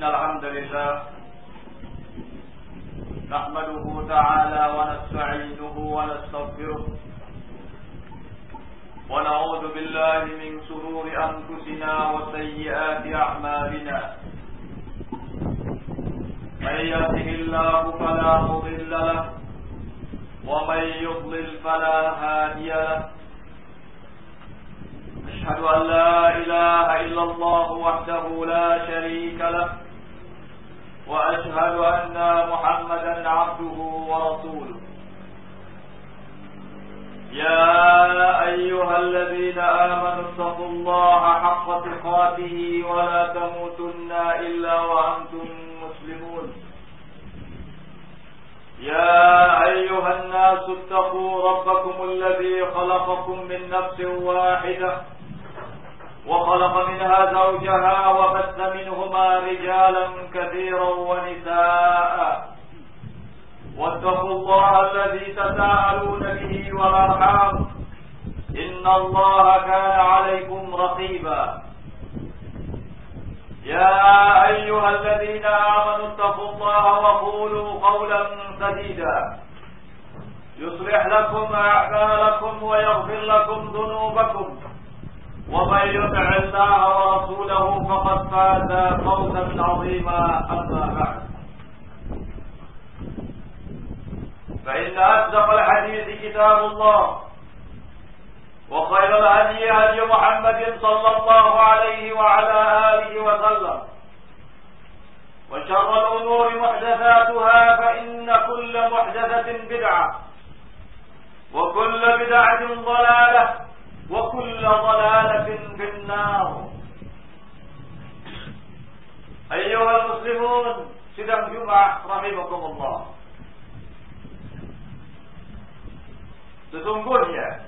الحمد لله نحمده تعالى ونستعينه ونستغفره ونعوذ بالله من شرور أنفسنا وسيئات أعمالنا من يهده الله فلا مضل له ومن يضلل فلا هادي له أشهد أن لا إله إلا الله وحده لا شريك له وأشهد أن محمدا عبده ورسوله يا أيها الذين آمنوا اتقوا الله حق تقاته ولا تموتن إلا وأنتم مسلمون يا أيها الناس اتقوا ربكم الذي خلقكم من نفس واحدة وخلق منها زوجها وبث منهما رجالا كثيرا ونساء واتقوا الله الذي تساءلون به والأرحام إن الله كان عليكم رقيبا يا أيها الذين آمنوا اتقوا الله وقولوا قولا سديدا يصلح لكم أعمالكم ويغفر لكم ذنوبكم ومن يطع الله ورسوله فقد فاز فوزا عظيما أما بعد فإن أصدق الحديث كتاب الله وخير الهدي هدي محمد صلى الله عليه وعلى آله وسلم وشر الأمور محدثاتها فإن كل محدثة بدعة وكل بدعة ضلالة وكل ضلالة في النار. أيها المسلمون sidang Jumat rahimakumullah. Sesungguhnya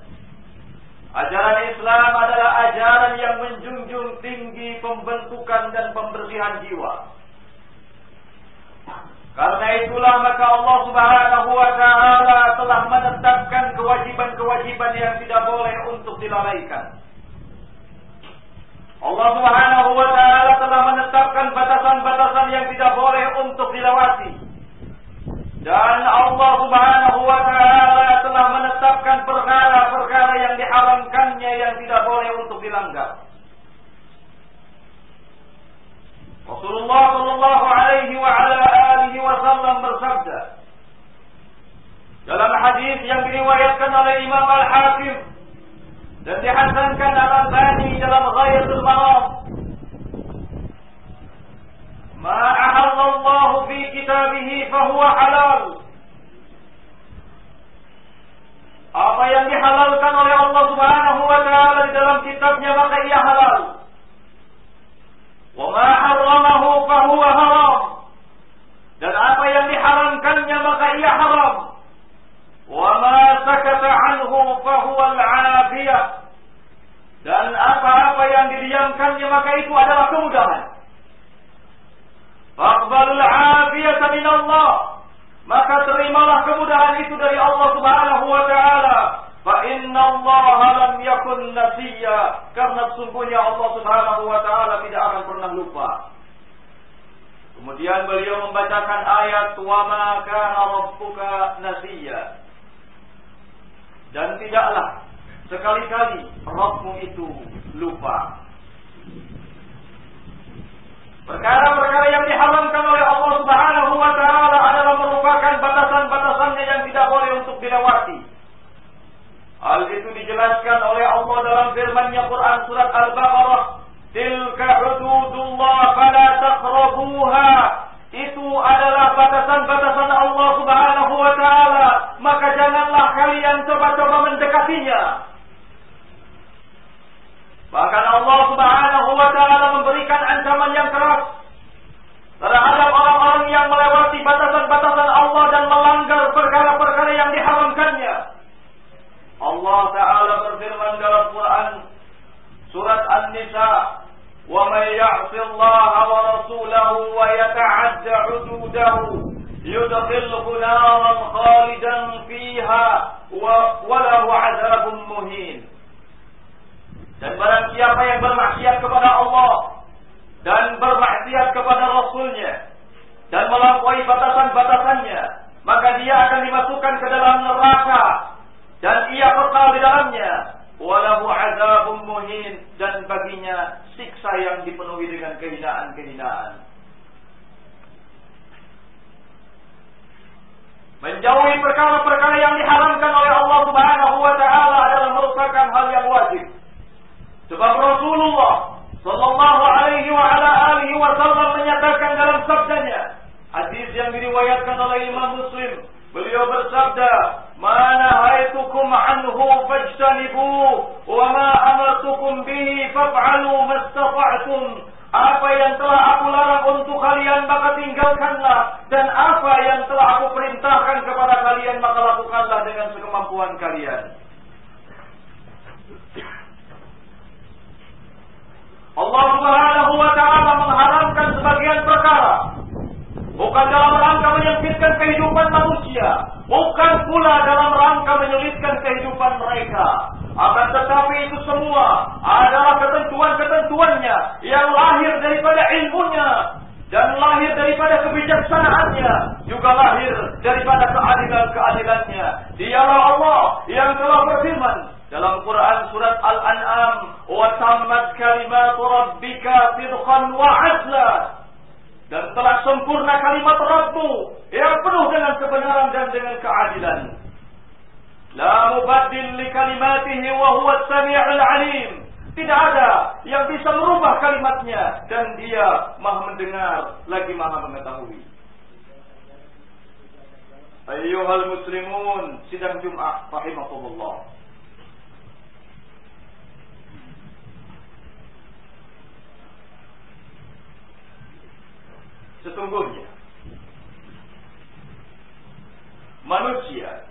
ajaran Islam adalah ajaran yang menjunjung tinggi pembentukan dan pembersihan jiwa. Karena itulah maka Allah Subhanahu wa ta'ala telah menetapkan kewajiban-kewajiban yang tidak boleh untuk dilalaikan. Allah Subhanahu wa ta'ala telah menetapkan batasan-batasan yang tidak boleh untuk dilewati. Dan Allah Subhanahu wa ta'ala telah menetapkan perkara-perkara yang diharamkannya yang tidak boleh untuk dilanggar. Rasulullah sallallahu alaihi wa ala alihi wasallam bersabda dalam hadis yang diriwayatkan oleh Imam Al-Hakim dan dihasankan Al-Albani dalam Ghayatul Maram, "Ma ahallallahu fi kitabihi fahuwa halal." Apa yang dihalalkan oleh Allah Subhanahu wa taala di dalam kitabnya maka ia halal. Wa ma harramahu fahuwa haram. Dan apa yang diharamkannya maka ia haram. Wa ma sakata anhu fahuwa al-afiyah. Dan apa-apa yang didiamkannya maka itu adalah kemudahan. Faqbalul afiyata min Allah. Maka terimalah kemudahan itu dari Allah Subhanahu wa taala. Fa inna Allah lam yakun nasiya, karena sesungguhnya Allah Subhanahu wa taala tidak akan pernah lupa. Kemudian beliau membacakan ayat wa ma kana rabbuka nasiya. Dan tidaklah sekali-kali Rabbmu itu lupa. Perkara-perkara yang diharamkan oleh Allah Subhanahu wa taala adalah merupakan batasan-batasannya yang tidak boleh untuk dilewati. Hal itu dijelaskan oleh Allah dalam firman-Nya Quran surat Al-Baqarah, "Tilka hududullah fala taqrabuha." Itu adalah batasan-batasan Allah Subhanahu wa taala, maka janganlah kalian coba-coba mendekatinya. Bahkan Allah Subhanahu wa taala memberikan ancaman yang keras terhadap orang-orang yang melewati batasan-batasan Allah dan melanggar perkara-perkara yang diharamkannya. Allah Ta'ala berfirman dalam Quran surat An-Nisa, "Wa may ya'si Allah wa rasulahu wa yata'adda 'ududahu yudkhilhu naran khalidan fiha wa lahu 'adzabun muhin." Dan barang siapa yang bermaksiat kepada Allah dan bermaksiat kepada Rasulnya, kehinaan-kehinaan. Menjauhi perkara-perkara yang diharamkan oleh Allah Subhanahu wa taala adalah merupakan hal yang wajib. Sebab Rasulullah sallallahu alaihi wa ala alihi wasallam menyatakan dalam sabdanya, hadis yang diriwayatkan oleh Imam Muslim, beliau bersabda, "Ma nahaitukum anhu fajtanibuh, wa ma amartukum bihi faf'alu mastata'tum." Apa yang telah aku larang untuk kalian maka tinggalkanlah, dan apa yang telah aku perintahkan kepada kalian maka lakukanlah dengan sekemampuan kalian. Allah Subhanahu wa taala mengharamkan sebagian perkara bukan dalam rangka menyempitkan kehidupan manusia, bukan pula dalam rangka menyulitkan kehidupan mereka. Akan tetapi itu semua adalah ketentuan-ketentuannya yang lahir daripada ilmunya dan lahir daripada kebijaksanaannya, juga lahir daripada keadilan-keadilannya. Dialah Allah yang telah berfirman dalam Quran surat Al-An'am, "Wa tammat kalimatu rabbika sidqan wa 'adla." Dan telah sempurna kalimat Rabbmu yang penuh dengan kebenaran dan dengan keadilan. La mubaddil li kalimatihi wa huwa as-sami'ul 'alim. Tidak ada yang bisa merubah kalimatnya dan Dia Maha mendengar lagi Maha mengetahui. Ayyuhal muslimun, sidang Jumat rahimakumullah. Sesungguhnya manusia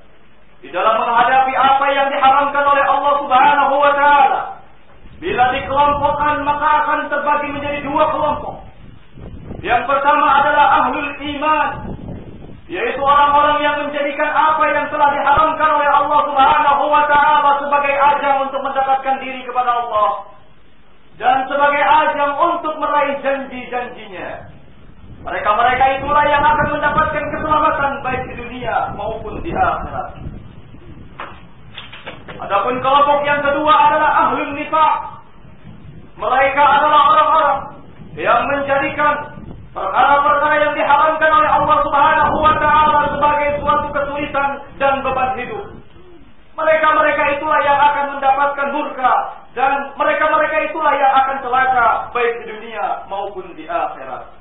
di dalam menghadapi apa yang diharamkan oleh Allah Subhanahu wa taala, bila dikelompokkan maka akan terbagi menjadi dua kelompok. Yang pertama adalah ahlul iman, yaitu orang-orang yang menjadikan apa yang telah diharamkan oleh Allah Subhanahu wa taala sebagai ajang untuk mendekatkan diri kepada Allah dan sebagai ajang untuk meraih janji-janjinya. Mereka-mereka itulah yang akan mendapatkan keselamatan baik di dunia maupun di akhirat. Adapun kelompok yang kedua adalah ahlul nifaq. Mereka adalah orang-orang yang menjadikan perkara-perkara yang diharamkan oleh Allah Subhanahu wa taala sebagai suatu kesulitan dan beban hidup. Mereka-mereka itulah yang akan mendapatkan murka, dan mereka-mereka itulah yang akan celaka baik di dunia maupun di akhirat.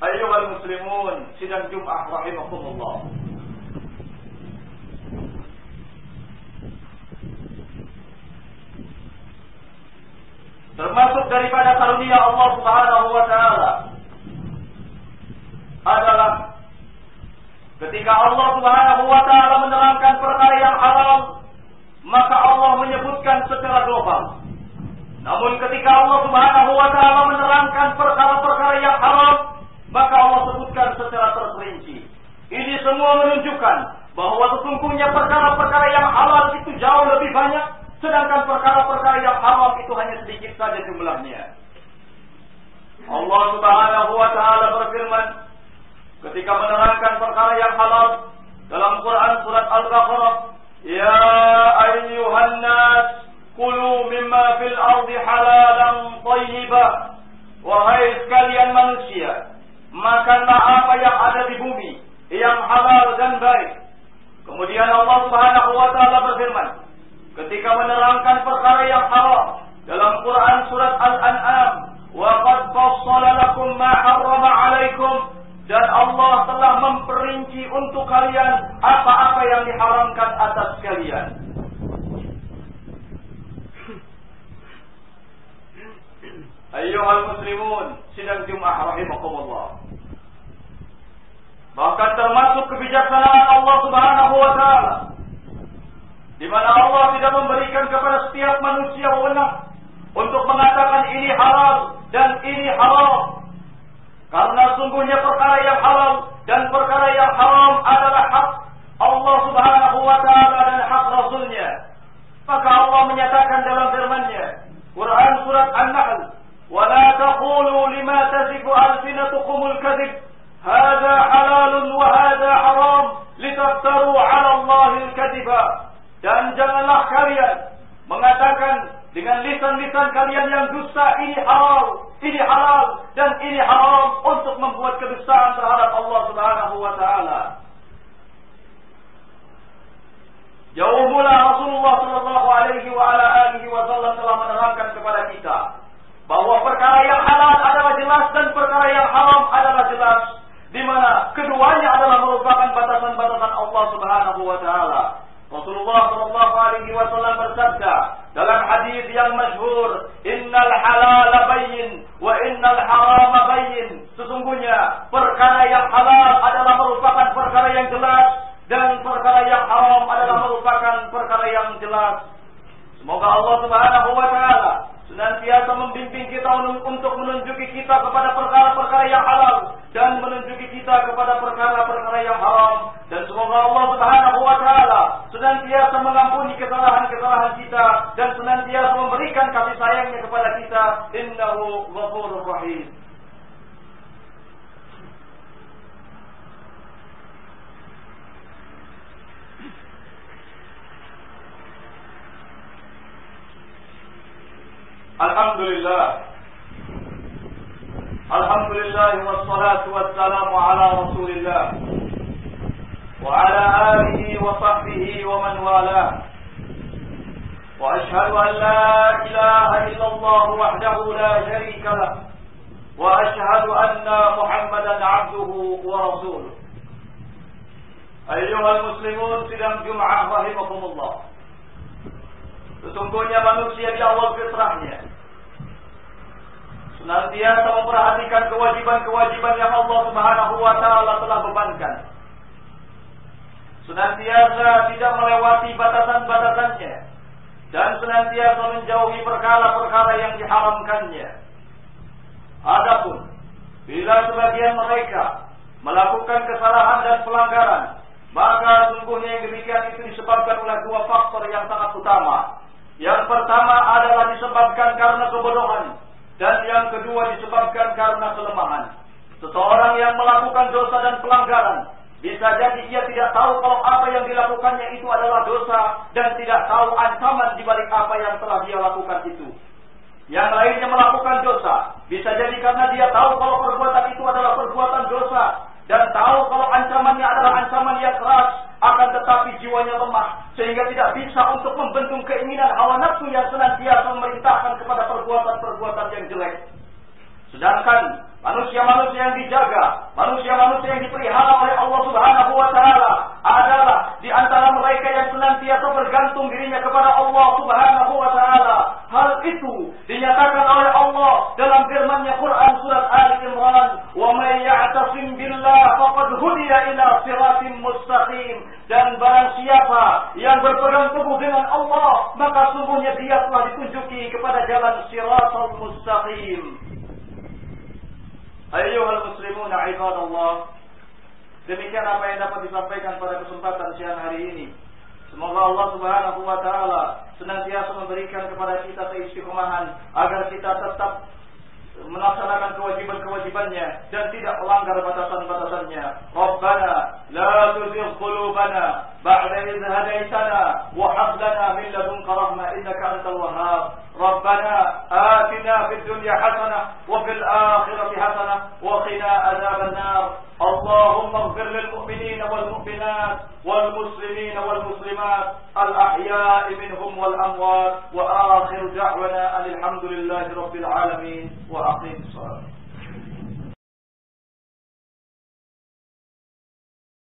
Ayyuhal muslimun, sidang Jumat rahimakumullah. Termasuk daripada karunia Allah Subhanahu wa taala adalah ketika Allah Subhanahu wa taala menerangkan perkara yang halal, maka Allah menyebutkan secara global. Namun ketika Allah Subhanahu wa taala menerangkan perkara-perkara yang haram, maka Allah sebutkan secara terperinci. Ini semua menunjukkan bahwa sesungguhnya perkara-perkara yang halal itu jauh lebih banyak, sedangkan perkara-perkara yang haram itu hanya sedikit saja jumlahnya. Allah Subhanahu wa taala berfirman ketika menerangkan perkara yang halal dalam Quran surat Al-Baqarah, "Ya ayyuhan nas, kulu mimma fil ardi halalan thayyiban." Wahai sekalian manusia, makanlah apa yang ada di bumi yang halal dan baik. Kemudian Allah Subhanahu wa taala berfirman ketika menerangkan perkara yang haram dalam Quran surat Al-An'am, "Wa qad fassala lakum ma harrama 'alaikum." Dan Allah telah memperinci untuk kalian apa-apa yang diharamkan atas kalian. Ayyuhal muslimun, sidang Jumat rahimakumullah. Bahkan termasuk kebijaksanaan Allah Subhanahu wa taala, di mana Allah tidak memberikan kepada setiap manusia wewenang untuk mengatakan ini halal dan ini haram. Karena sungguhnya perkara yang halal dan perkara yang haram adalah hak Allah Subhanahu wa taala dan hak Rasulnya. Maka Allah menyatakan dalam firman-Nya, Quran surat An-Nahl, "Wa la taqulu lima tasifu alsinatukumul kadhib, hadza halalun wa hadza haram, litaftaru 'ala Allahil kadhiba." Dan janganlah kalian mengatakan dengan lisan-lisan kalian kalian yang dusta ini halal dan ini haram untuk membuat kedustaan terhadap Allah Subhanahu wa taala. Jauh mula Rasulullah sallallahu alaihi wa ala alihi wasallam telah menerangkan kepada kita bahwa perkara yang halal adalah jelas dan perkara yang haram adalah jelas, di mana keduanya adalah merupakan batasan-batasan Allah Subhanahu wa taala. Rasulullah sallallahu alaihi wasallam bersabda dalam hadis yang masyhur, "Innal halala bayyin wa innal harama bayyin." Sesungguhnya perkara yang halal adalah merupakan perkara yang jelas dan perkara yang haram adalah merupakan perkara yang jelas. Semoga Allah Subhanahu wa taala senantiasa membimbing kita untuk menunjuki kita kepada perkara-perkara yang halal dan menunjuki kita kepada perkara-perkara yang haram, dan semoga Allah Subhanahu wa taala senantiasa mengampuni kesalahan-kesalahan kita dan senantiasa memberikan kasih sayangnya kepada kita. Innahu ghafurur rahim. Alhamdulillah wassalatu wassalamu ala Rasulillah wa ala alihi wa sahbihi wa man wala. Wa ashhadu an la ilaha illallah wahdahu la sharika lah wa ashhadu anna Muhammadan abduhu wa rasuluh. Ayyuhal muslimun, sidang Jum'ah rahimakumullah. Sesungguhnya manusia di awal fitrahnya senantiasa memperhatikan kewajiban-kewajiban yang Allah Subhanahu wa taala telah bebankan. Senantiasa tidak melewati batasan-batasannya dan senantiasa menjauhi perkara-perkara yang diharamkannya. Adapun bila sebagian mereka melakukan kesalahan dan pelanggaran, maka sungguhnya yang demikian itu disebabkan oleh dua faktor yang sangat utama. Yang pertama adalah disebabkan karena kebodohan, dan yang kedua disebabkan karena kelemahan. Seseorang yang melakukan dosa dan pelanggaran, bisa jadi ia tidak tahu kalau apa yang dilakukannya itu adalah dosa, dan tidak tahu ancaman di balik apa yang telah dia lakukan itu. Yang lainnya melakukan dosa, bisa jadi karena dia tahu kalau perbuatan itu adalah perbuatan dosa, dan tahu kalau ancamannya adalah ancaman yang keras, akan tetapi jiwanya lemah sehingga tidak bisa untuk membendung keinginan hawa nafsu yang senantiasa memerintahkan kepada perbuatan-perbuatan yang jelek. Sedangkan manusia-manusia yang dijaga, manusia-manusia yang dipelihara oleh Allah Subhanahu wa taala adalah di antara mereka yang senantiasa bergantung dirinya kepada Allah Subhanahu wa taala. Hal itu dinyatakan oleh Allah dalam firman-Nya Quran surat Ali Imran, "Wa may ya'tasim billah faqad hudiya ila siratim mustaqim." Dan barang siapa yang berpegang teguh dengan Allah, maka sungguhnya dia telah ditunjuki kepada jalan siratal mustaqim. Ayyuhal muslimun ibadallah, demikian apa yang dapat disampaikan pada kesempatan siang hari ini. Semoga Allah Subhanahu wa taala senantiasa memberikan kepada kita keistiqomahan agar kita tetap melaksanakan kewajiban-kewajibannya dan tidak melanggar batasan-batasannya. Rabbana la tuzigh qulubana ba'da idh hadaitana wa hab lana min ladunka rahmah innaka antal wahhab. Rabbana atina fid dunya hasanah wa fil akhirati hasanah wa qina adzaban nar. Allahumma ighfir lil mu'minina wal mu'minat wal muslimina wal muslimat